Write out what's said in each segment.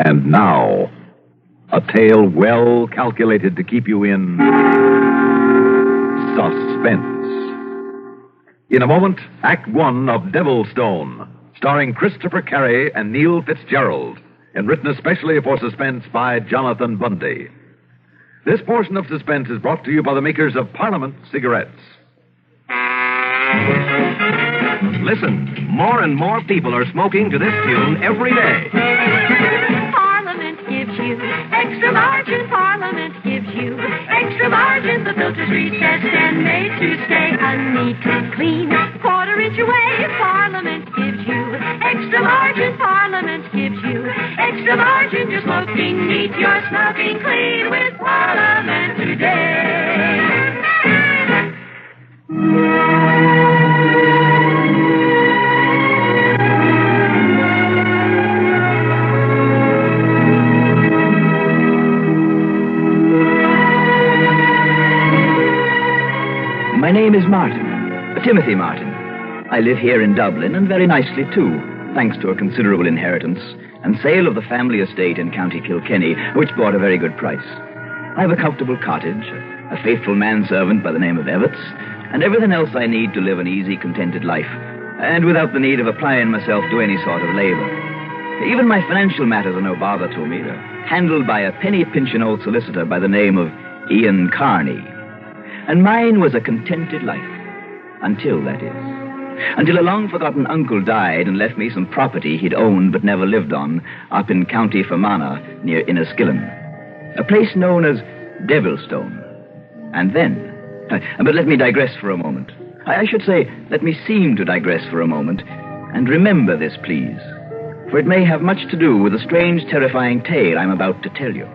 And now, a tale well calculated to keep you in suspense. In a moment, Act One of Devilstone, starring Christopher Carey and Neil Fitzgerald, and written especially for Suspense by Jonathan Bundy. This portion of Suspense is brought to you by the makers of Parliament cigarettes. Listen, more and more people are smoking to this tune every day. Parliament gives you extra margin. Parliament gives you extra margin. The filter's recessed and made to stay neat and clean. Quarter-inch away, Parliament gives you extra margin. Parliament gives you extra margin. You're smoking neat, you're smoking clean with Parliament today. My name is Martin, Timothy Martin. I live here in Dublin, and very nicely too, thanks to a considerable inheritance and sale of the family estate in County Kilkenny, which brought a very good price. I have a comfortable cottage, a faithful manservant by the name of Evetts, and everything else I need to live an easy, contented life, and without the need of applying myself to any sort of labor. Even my financial matters are no bother to me. They're handled by a penny-pinching old solicitor by the name of Ian Carney. And mine was a contented life. Until, that is. Until a long-forgotten uncle died and left me some property he'd owned but never lived on up in County Fermanagh near Inniskillen. A place known as Devilstone. And then... But let me digress for a moment. I should say, let me seem to digress for a moment. And remember this, please. For it may have much to do with the strange, terrifying tale I'm about to tell you.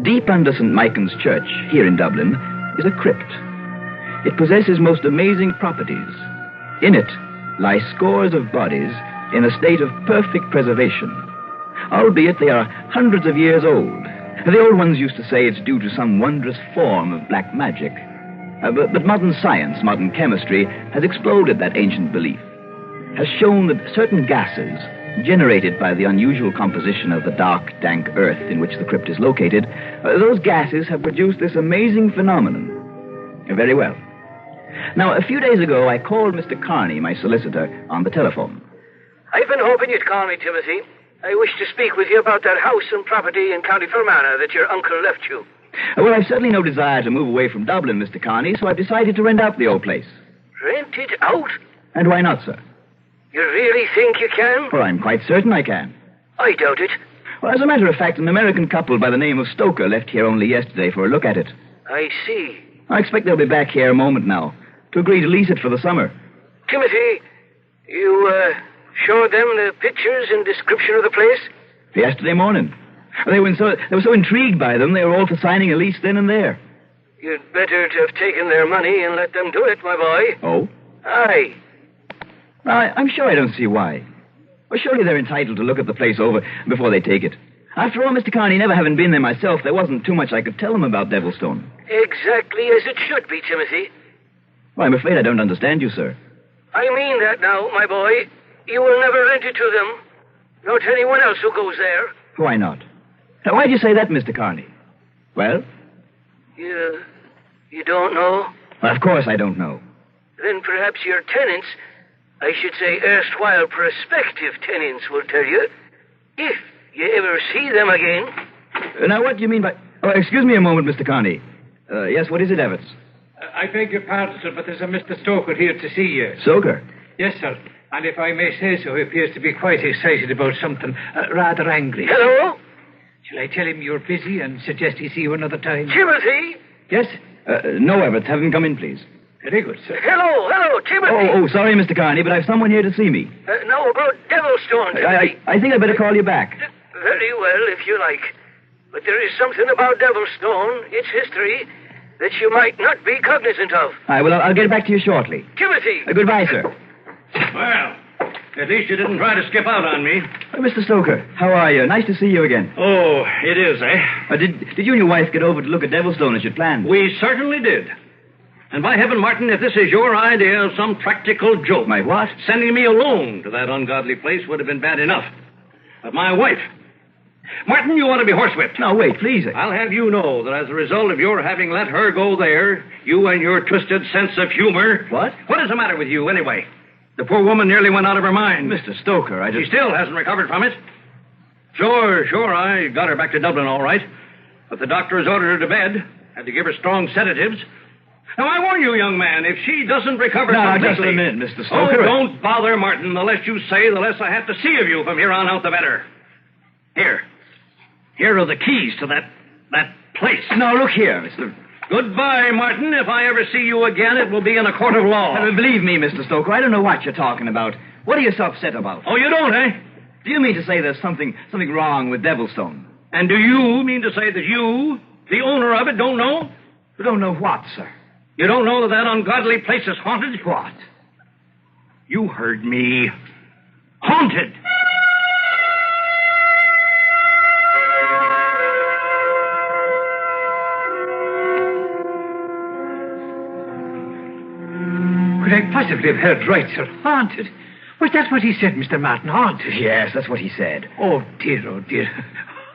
Deep under St. Michael's Church, here in Dublin, is a crypt. It possesses most amazing properties. In it lie scores of bodies in a state of perfect preservation, albeit they are hundreds of years old. The old ones used to say it's due to some wondrous form of black magic. But modern science, modern chemistry, has exploded that ancient belief, has shown that certain gases generated by the unusual composition of the dark, dank earth in which the crypt is located, those gases have produced this amazing phenomenon. Very well. Now, a few days ago, I called Mr. Carney, my solicitor, on the telephone. I've been hoping you'd call me, Timothy. I wish to speak with you about that house and property in County Fermanagh that your uncle left you. Well, I've certainly no desire to move away from Dublin, Mr. Carney, so I've decided to rent out the old place. Rent it out? And why not, sir? You really think you can? Well, I'm quite certain I can. I doubt it. Well, as a matter of fact, an American couple by the name of Stoker left here only yesterday for a look at it. I see. I expect they'll be back here a moment now to agree to lease it for the summer. Timothy, you showed them the pictures and description of the place? Yesterday morning. They were so intrigued by them, they were all for signing a lease then and there. You'd better to have taken their money and let them do it, my boy. Oh? Aye. I'm sure I don't see why. Well, surely they're entitled to look at the place over before they take it. After all, Mr. Carney, never having been there myself, there wasn't too much I could tell them about Devilstone. Exactly as it should be, Timothy. Well, I'm afraid I don't understand you, sir. I mean that now, my boy. You will never rent it to them, nor to anyone else who goes there. Why not? Why'd you say that, Mr. Carney? Well? You don't know? Well, of course I don't know. Then perhaps your tenants, I should say erstwhile prospective tenants, will tell you, if you ever see them again. Now, what do you mean by... Oh, excuse me a moment, Mr. Carney. Yes, what is it, Evetts? I beg your pardon, sir, but there's a Mr. Stoker here to see you. Stoker? Yes, sir. And if I may say so, he appears to be quite excited about something, rather angry. Hello? Shall I tell him you're busy and suggest he see you another time? Timothy? Yes? No, Evetts. Have him come in, please. Very good, sir. Hello, Timothy. Oh, sorry, Mr. Carney, but I've someone here to see me. No, about Devilstone, Timothy. I think I'd better call you back. Very well, if you like. But there is something about Devilstone, its history, that you might not be cognizant of. Well, I'll get back to you shortly. Timothy! Goodbye, sir. Well, at least you didn't try to skip out on me. Mr. Stoker, how are you? Nice to see you again. Oh, it is, eh? Did you and your wife get over to look at Devilstone as you'd planned? We certainly did. And by heaven, Martin, if this is your idea of some practical joke... My what? Sending me alone to that ungodly place would have been bad enough. But my wife... Martin, you ought to be horsewhipped. Now, wait, please. I'll have you know that as a result of your having let her go there, you and your twisted sense of humor... What? What is the matter with you, anyway? The poor woman nearly went out of her mind. Mr. Stoker, I just... She still hasn't recovered from it. Sure, I got her back to Dublin all right. But the doctor has ordered her to bed. Had to give her strong sedatives. Now, I warn you, young man, if she doesn't recover completely... Now, just a minute, Mr. Stoker. Oh, don't bother, Martin. The less you say, the less I have to see of you from here on out, the better. Here are the keys to that place. Now, look here, Mr... Goodbye, Martin. If I ever see you again, it will be in a court of law. Believe me, Mr. Stoker, I don't know what you're talking about. What are you so upset about? Oh, you don't, eh? Do you mean to say there's something wrong with Devilstone? And do you mean to say that you, the owner of it, don't know? You don't know what, sir? You don't know that ungodly place is haunted? What? You heard me. Haunted! Could I possibly have heard right, sir? Haunted. Was that what he said, Mr. Martin? Haunted? Yes, that's what he said. Oh, dear.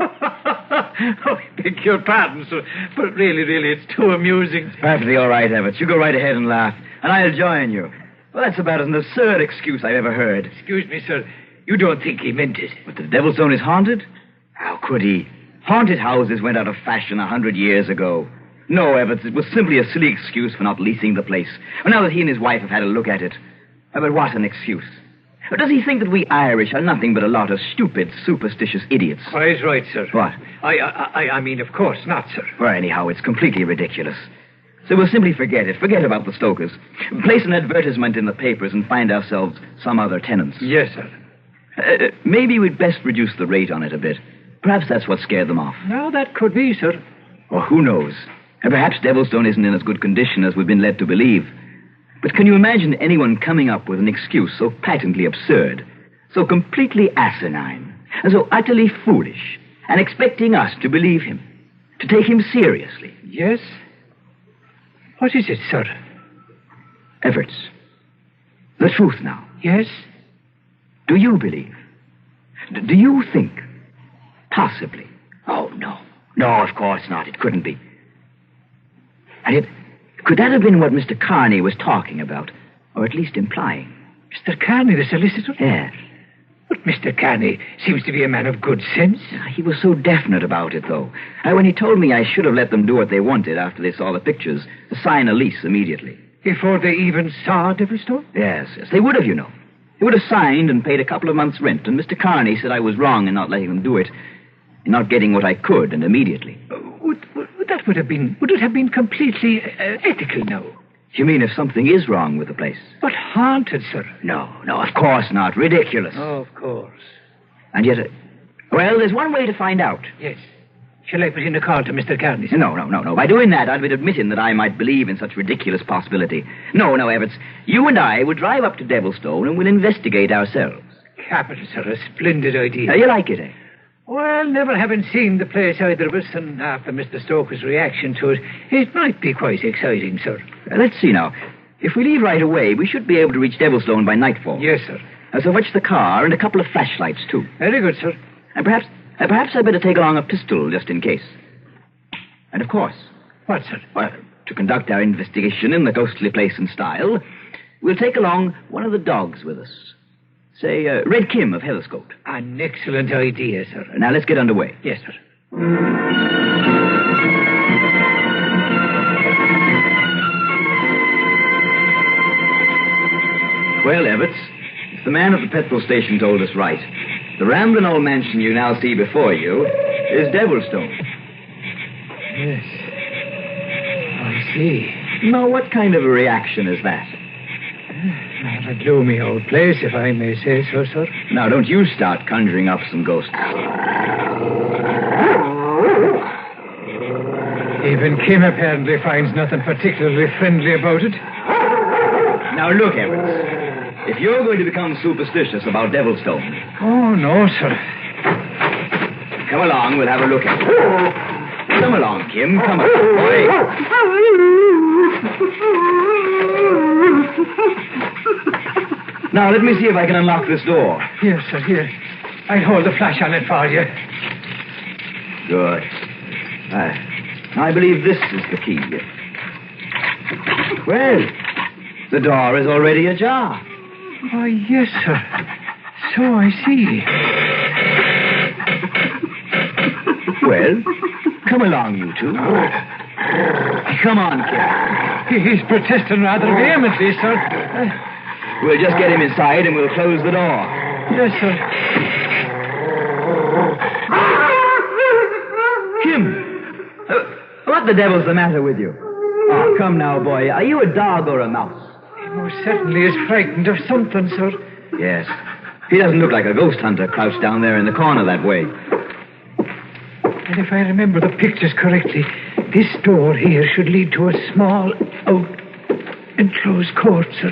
Oh, I beg your pardon, sir. But really, it's too amusing. Perfectly all right, Everett. You go right ahead and laugh, and I'll join you. Well, that's about as an absurd excuse I've ever heard. Excuse me, sir. You don't think he meant it? But the Devilstone is haunted? How could he? Haunted houses went out of fashion 100 years ago. No, Everett, it was simply a silly excuse for not leasing the place. Well, now that he and his wife have had a look at it. But what an excuse. Or does he think that we Irish are nothing but a lot of stupid, superstitious idiots? Quite right, sir. What? I mean, of course not, sir. Well, anyhow, it's completely ridiculous. So we'll simply forget it. Forget about the Stokers. Place an advertisement in the papers and find ourselves some other tenants. Yes, sir. Maybe we'd best reduce the rate on it a bit. Perhaps that's what scared them off. No, that could be, sir. Or who knows? And perhaps Devilstone isn't in as good condition as we've been led to believe. But can you imagine anyone coming up with an excuse so patently absurd, so completely asinine, and so utterly foolish, and expecting us to believe him, to take him seriously? Yes? What is it, sir? Everts, the truth now. Yes? Do you believe? Do you think? Possibly. Oh, no. No, of course not. It couldn't be. And yet, could that have been what Mr. Carney was talking about? Or at least implying? Mr. Carney, the solicitor? Yes. But Mr. Carney seems to be a man of good sense. He was so definite about it, though. When he told me I should have let them do what they wanted after they saw the pictures, to sign a lease immediately. Before they even saw Devilstone? Yes. They would have, you know. They would have signed and paid a couple of months' rent, and Mr. Carney said I was wrong in not letting them do it, in not getting what I could, and immediately. Would it have been completely ethical now? You mean if something is wrong with the place? But haunted, sir. No, of course not. Ridiculous. Oh, of course. And yet, well, there's one way to find out. Yes. Shall I put in a call to Mr. Carney? No. By doing that, I'd be admitting that I might believe in such ridiculous possibility. No, Everts. You and I will drive up to Devilstone and we'll investigate ourselves. Capital, sir. A splendid idea. You like it, eh? Well, never having seen the place either of us, and after Mr. Stoker's reaction to it, it might be quite exciting, sir. Let's see now. If we leave right away, we should be able to reach Devilstone by nightfall. Yes, sir. So fetch the car and a couple of flashlights, too. Very good, sir. And perhaps I'd better take along a pistol, just in case. And of course... What, sir? Well, to conduct our investigation in the ghostly place and style, we'll take along one of the dogs with us. Say, Red Kim of Heatherscote. An excellent idea, sir. Now, let's get underway. Yes, sir. Well, Everts, if the man at the petrol station told us right, the rambling old mansion you now see before you is Devilstone. Yes. I see. Now, what kind of a reaction is that? A gloomy old place, if I may say so, sir. Now, don't you start conjuring up some ghosts. Even Kim apparently finds nothing particularly friendly about it. Now, look, Everts. If you're going to become superstitious about Devilstone... Oh, no, sir. Come along, we'll have a look at it. Come along, Kim. Come on, Now, let me see if I can unlock this door. Here, sir, here. I'll hold the flash on it for you. Good. I believe this is the key. Well, the door is already ajar. Oh, yes, sir. So I see. Well, come along, you two. Come on, kid. He's protesting rather vehemently, sir. We'll just get him inside and we'll close the door. Yes, sir. Kim! What the devil's the matter with you? Oh, come now, boy. Are you a dog or a mouse? He most certainly is frightened of something, sir. Yes. He doesn't look like a ghost hunter crouched down there in the corner that way. And if I remember the pictures correctly, this door here should lead to a small, enclosed court, sir.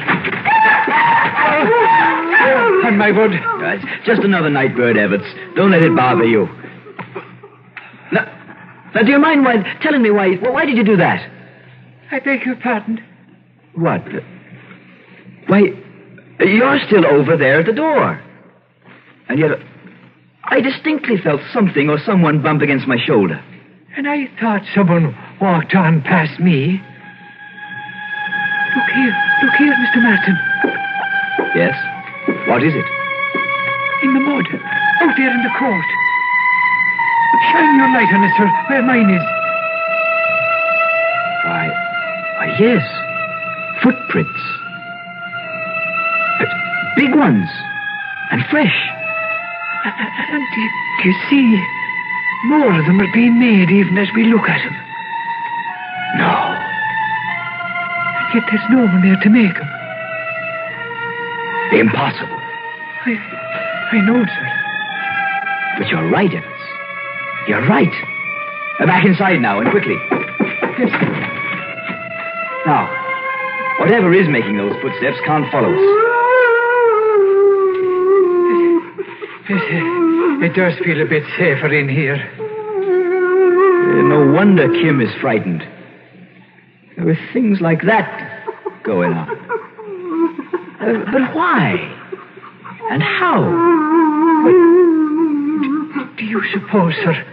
Oh, and my word. It's just another night bird, Evarts. Don't let it bother you. Now, do you mind telling me why did you do that? I beg your pardon. What? Why, you're still over there at the door. And yet, I distinctly felt something or someone bump against my shoulder. And I thought someone walked on past me. Look here, Mr. Martin. Yes? What is it? In the mud, out there in the court. Shine your light on it, sir, where mine is. Why, yes. Footprints. Big ones. And fresh. And do you see, more of them are being made even as we look at them. No. And yet there's no one there to make them. Impossible. I know, sir. But you're right, Evans. You're right. Back inside now, and quickly. Yes, sir. Now, whatever is making those footsteps can't follow us. It does feel a bit safer in here. No wonder Kim is frightened. With things like that going on. But why? And how? Do you suppose, sir,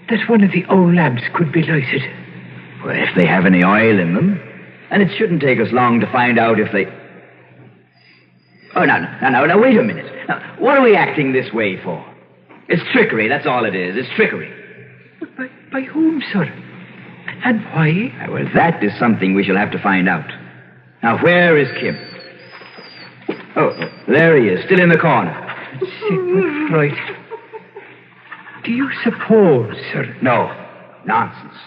that one of the old lamps could be lighted? Well, if they have any oil in them. And it shouldn't take us long to find out if they... Oh, now, wait a minute. Now, what are we acting this way for? It's trickery, that's all it is. It's trickery. But by whom, sir? And why? Well, that is something we shall have to find out. Now, where is Kim? Oh, there he is, still in the corner. Sigmund Freud. Do you suppose, sir? No, nonsense.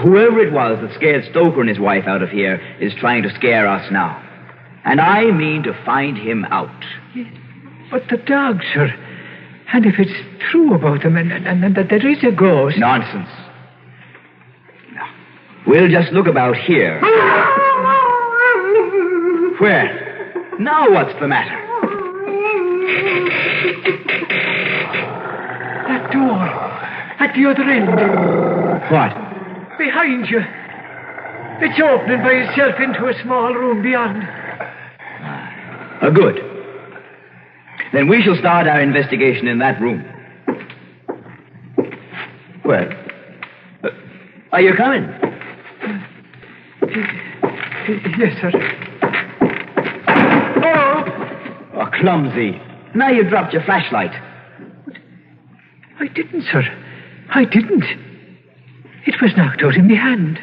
Whoever it was that scared Stoker and his wife out of here is trying to scare us now. And I mean to find him out. But the dog, sir. And if it's true about them and that there is a ghost... Nonsense. No. We'll just look about here. Where? Now what's the matter? That door. At the other end. What? Behind you. It's opening by itself into a small room beyond. Good. Then we shall start our investigation in that room. Well, are you coming? Yes, sir. Oh, clumsy. Now you dropped your flashlight. I didn't, sir. I didn't. It was knocked out in my hand.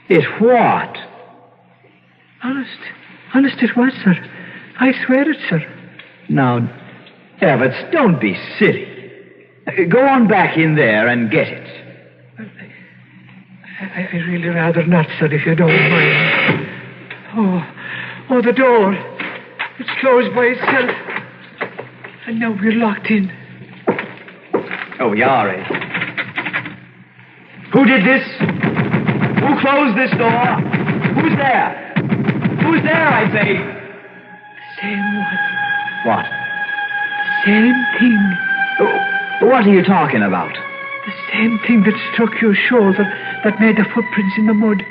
It what? Honest it was, sir. I swear it, sir. Now, Evans, don't be silly. Go on back in there and get it. I really rather not, sir, if you don't mind. Oh, the door. It's closed by itself. And now we're locked in. Oh, we are, eh? Who did this? Who closed this door? Who's there? Who's there, I say? Same one. What? Same thing. What are you talking about? The same thing that struck your shoulder, that made the footprints in the mud,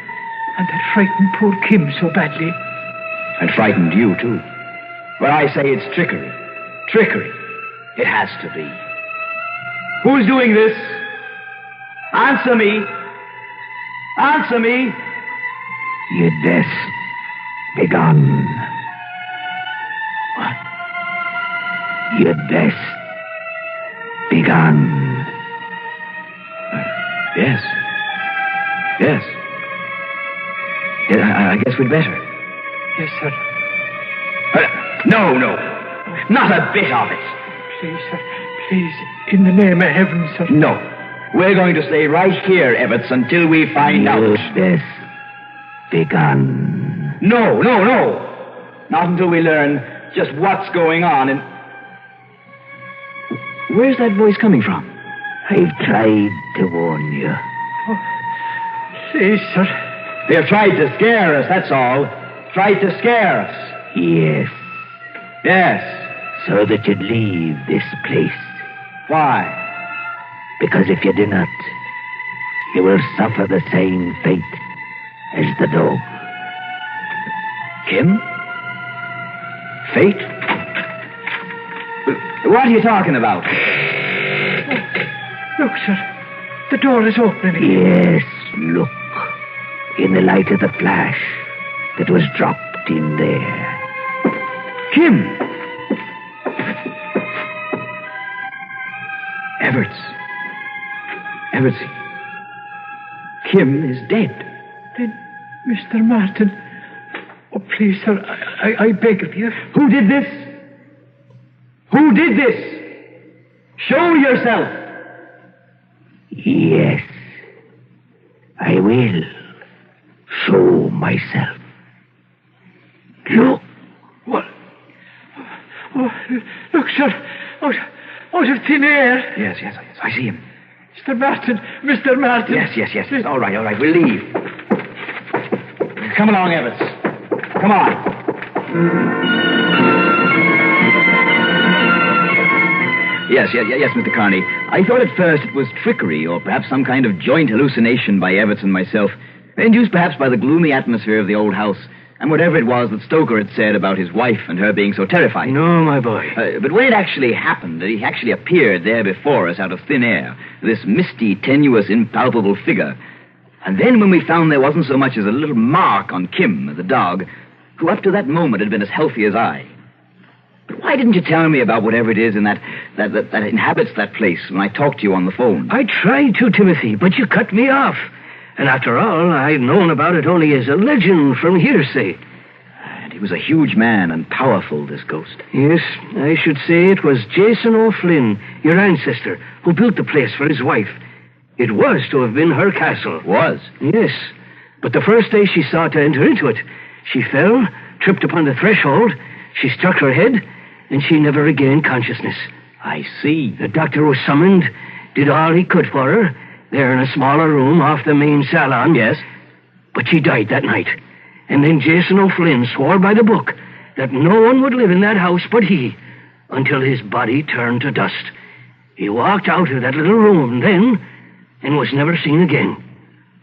and that frightened poor Kim so badly. And frightened you, too. Well, I say it's trickery. Trickery. It has to be. Who's doing this? Answer me. Answer me. Yes. Begone. What? Yes. Begone. Yes. Yes. I guess we'd better. Yes, sir. No. Not a bit of it. Please, sir. Please, in the name of heaven, sir. No. We're going to stay right here, Evetts, until we find out. Yes. Begone. No. Not until we learn just what's going on and... Where's that voice coming from? I've tried to warn you. Oh, please, sir. They've tried to scare us, that's all. Tried to scare us. Yes. Yes. So that you'd leave this place. Why? Because if you do not, you will suffer the same fate as the dog. Kim? Fate? What are you talking about? Look, sir. The door is opening. Yes, look. In the light of the flash that was dropped in there. Kim! Evetts. Kim is dead. Then, Mr. Martin... Oh, please, sir, I beg of you. Who did this? Who did this? Show yourself. Yes. I will show myself. Look. What? Oh, look, sir. Out of thin air. Yes. I see him. Mr. Martin. Yes. All right. We'll leave. Come along, Evetts. Come on. Yes, Mr. Carney. I thought at first it was trickery or perhaps some kind of joint hallucination by Evetts and myself, induced perhaps by the gloomy atmosphere of the old house and whatever it was that Stoker had said about his wife and her being so terrified. No, my boy. But when it actually happened, that he actually appeared there before us out of thin air, this misty, tenuous, impalpable figure, and then when we found there wasn't so much as a little mark on Kim, the dog, who up to that moment had been as healthy as I. But why didn't you tell me about whatever it is in that inhabits that place when I talked to you on the phone? I tried to, Timothy, but you cut me off. And after all, I'd known about it only as a legend from hearsay. And he was a huge man and powerful, this ghost. Yes, I should say it was Jason O'Flynn, your ancestor, who built the place for his wife. It was to have been her castle. Was? Yes. But the first day she sought to enter into it, she fell, tripped upon the threshold, she struck her head, and she never regained consciousness. I see. The doctor was summoned, did all he could for her, there in a smaller room off the main salon. Yes. But she died that night. And then Jason O'Flynn swore by the book that no one would live in that house but he, until his body turned to dust. He walked out of that little room then, and was never seen again.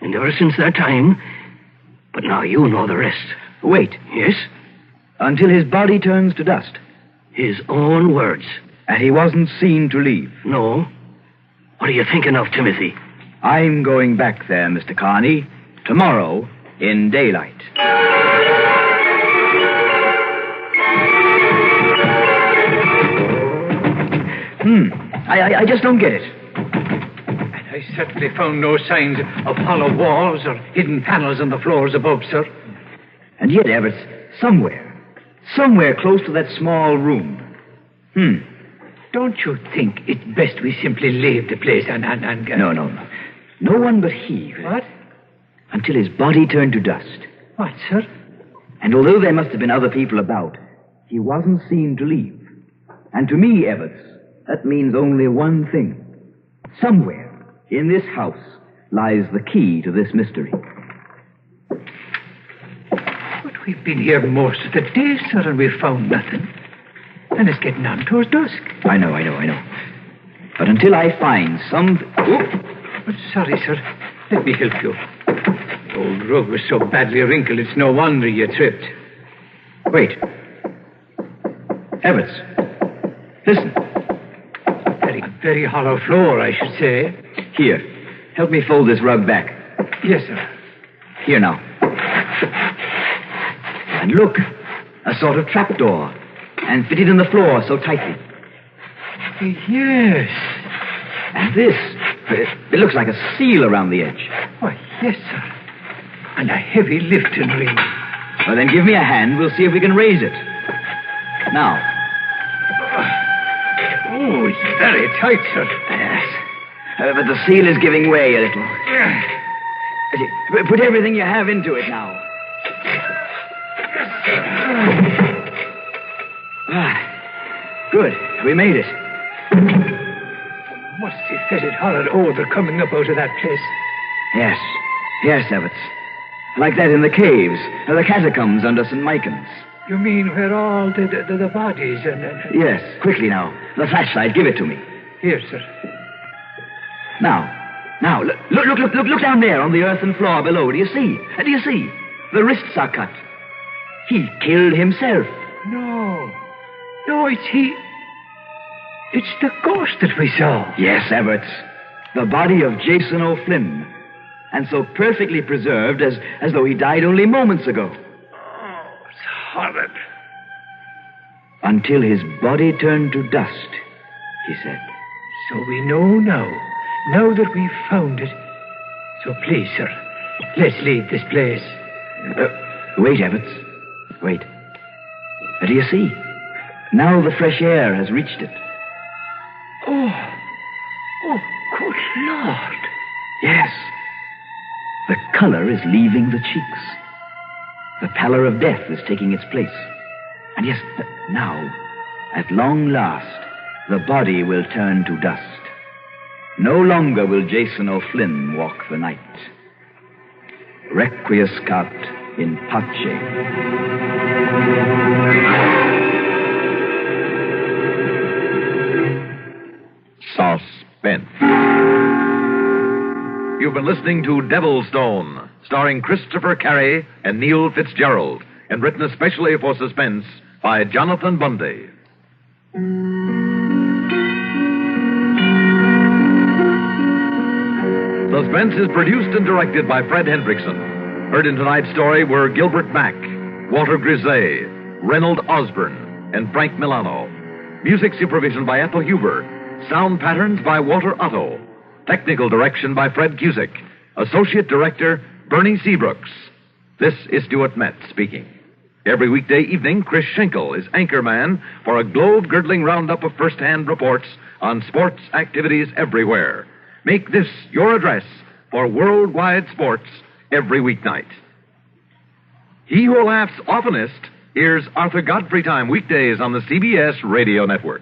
And ever since that time... But now you know the rest. Wait. Yes? Until his body turns to dust. His own words. And he wasn't seen to leave. No. What are you thinking of, Timothy? I'm going back there, Mr. Carney, tomorrow in daylight. I just don't get it. I certainly found no signs of hollow walls or hidden panels on the floors above, sir. And yet, Evetts, somewhere close to that small room. Don't you think it's best we simply leave the place and... No. No one but he. What? Until his body turned to dust. What, sir? And although there must have been other people about, he wasn't seen to leave. And to me, Evetts, that means only one thing. Somewhere in this house lies the key to this mystery. But we've been here most of the day, sir, and we've found nothing. And it's getting on towards dusk. I know. But until I find some... Oh, sorry, sir. Let me help you. The old rug was so badly wrinkled, it's no wonder you tripped. Wait. Evetts. Listen. Very, very hollow floor, I should say. Here. help me fold this rug back. Yes, sir. Here now. And look, a sort of trapdoor, and fitted in the floor so tightly. Yes. And this, it looks like a seal around the edge. Why, yes, sir. And a heavy lifting ring. Well, then give me a hand. We'll see if we can raise it. Now. Oh, it's very tight, sir. Yes. But the seal is giving way a little. Put everything you have into it now. Good. We made it. Must have felt it horrid odor coming up out of that place. Yes. Yes, Evetts. Like that in the caves, or the catacombs under St. Michael's. You mean where all the bodies and... Yes. Quickly now. The flashlight. Give it to me. Here, sir. Now, look down there on the earthen floor below. Do you see? Do you see? The wrists are cut. He killed himself. No, it's he. It's the ghost that we saw. Yes, Evetts. The body of Jason O'Flynn. And so perfectly preserved as though he died only moments ago. Oh, it's horrid. Until his body turned to dust, he said. So we know now that we've found it. So please, sir, let's leave this place. Wait, Evetts. Wait. Do you see? Now the fresh air has reached it. Oh, good Lord. Yes. The color is leaving the cheeks. The pallor of death is taking its place. And yes, now, at long last, the body will turn to dust. No longer will Jason O'Flynn walk the night. Requiescat in pace. Suspense. You've been listening to Devilstone, starring Christopher Carey and Neil Fitzgerald, and written especially for Suspense by Jonathan Bundy. Suspense is produced and directed by Fred Hendrickson. Heard in tonight's story were Gilbert Mack, Walter Grisey, Reynold Osborne, and Frank Milano. Music supervision by Ethel Huber. Sound patterns by Walter Otto. Technical direction by Fred Cusick. Associate Director, Bernie Seabrooks. This is Stuart Metz speaking. Every weekday evening, Chris Schenkel is anchorman for a globe-girdling roundup of first-hand reports on sports activities everywhere. Make this your address for worldwide sports every weeknight. He who laughs oftenest hears Arthur Godfrey Time weekdays on the CBS Radio Network.